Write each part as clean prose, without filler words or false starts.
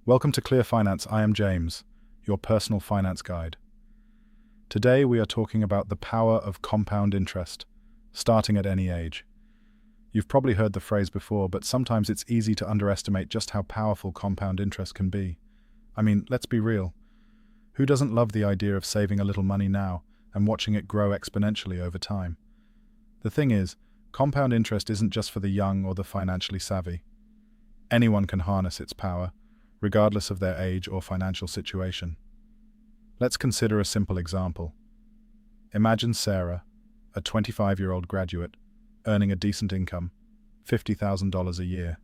Welcome to Clear Finance. I am James, your personal finance guide. Today we are talking about the power of compound interest, starting at any age. You've probably heard the phrase before, but sometimes it's easy to underestimate just how powerful compound interest can be. I mean, let's be real. Who doesn't love the idea of saving a little money now and watching it grow exponentially over time? The thing is, compound interest isn't just for the young or the financially savvy. Anyone can harness its power, regardless of their age or financial situation. Let's consider a simple example. Imagine Sarah, a 25-year-old graduate, earning a decent income, $50,000 a year.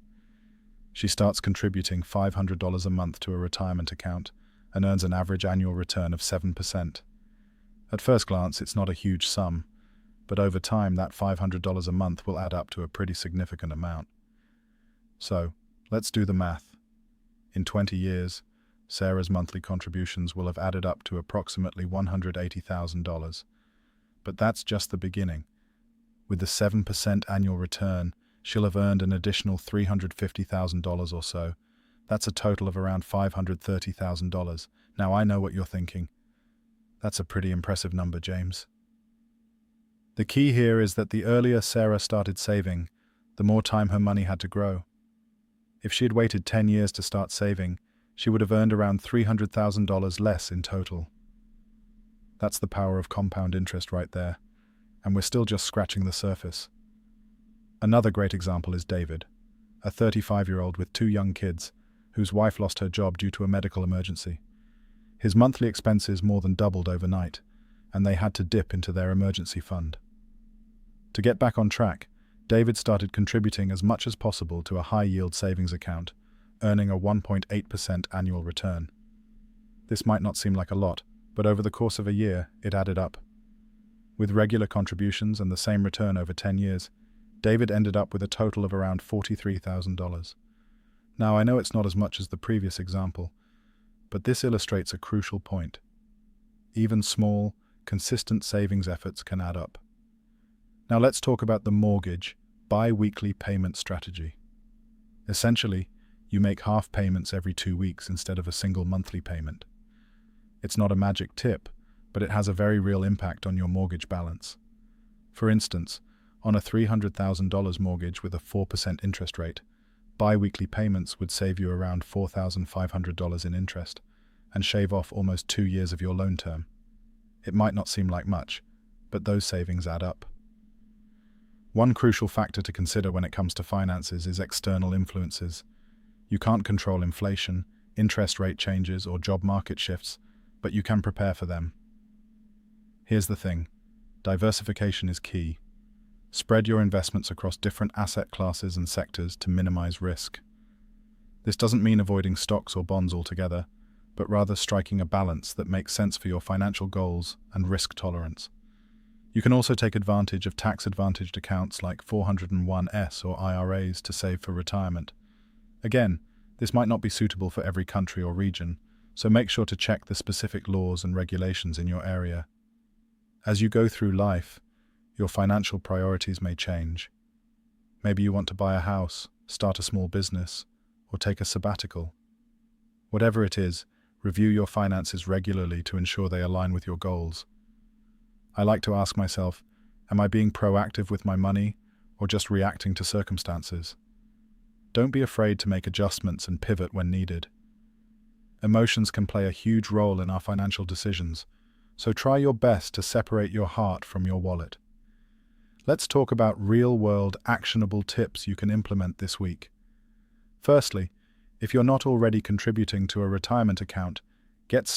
She starts contributing $500 a month to a retirement account and earns an average annual return of 7%. At first glance, it's not a huge sum, but over time that $500 a month will add up to a pretty significant amount. So, let's do the math. In 20 years, Sarah's monthly contributions will have added up to approximately $180,000. But that's just the beginning. With the 7% annual return, she'll have earned an additional $350,000 or so. That's a total of around $530,000. Now I know what you're thinking. That's a pretty impressive number, James. The key here is that the earlier Sarah started saving, the more time her money had to grow. If she had waited 10 years to start saving, she would have earned around $300,000 less in total. That's the power of compound interest right there, and we're still just scratching the surface. Another great example is David, a 35-year-old with two young kids, whose wife lost her job due to a medical emergency. His monthly expenses more than doubled overnight, and they had to dip into their emergency fund. To get back on track, David started contributing as much as possible to a high-yield savings account, earning a 1.8% annual return. This might not seem like a lot, but over the course of a year, it added up. With regular contributions and the same return over 10 years, David ended up with a total of around $43,000. Now, I know it's not as much as the previous example, but this illustrates a crucial point. Even small, consistent savings efforts can add up. Now let's talk about the mortgage bi-weekly payment strategy. Essentially, you make half payments every 2 weeks instead of a single monthly payment. It's not a magic tip, but it has a very real impact on your mortgage balance. For instance, on a $300,000 mortgage with a 4% interest rate, bi-weekly payments would save you around $4,500 in interest and shave off almost 2 years of your loan term. It might not seem like much, but those savings add up. One crucial factor to consider when it comes to finances is external influences. You can't control inflation, interest rate changes, or job market shifts, but you can prepare for them. Here's the thing. Diversification is key. Spread your investments across different asset classes and sectors to minimize risk. This doesn't mean avoiding stocks or bonds altogether, but rather striking a balance that makes sense for your financial goals and risk tolerance. You can also take advantage of tax-advantaged accounts like 401(s) or IRAs to save for retirement. Again, this might not be suitable for every country or region, so make sure to check the specific laws and regulations in your area. As you go through life, your financial priorities may change. Maybe you want to buy a house, start a small business, or take a sabbatical. Whatever it is, review your finances regularly to ensure they align with your goals. I like to ask myself, am I being proactive with my money or just reacting to circumstances? Don't be afraid to make adjustments and pivot when needed. Emotions can play a huge role in our financial decisions, so try your best to separate your heart from your wallet. Let's talk about real-world, actionable tips you can implement this week. Firstly, if you're not already contributing to a retirement account, get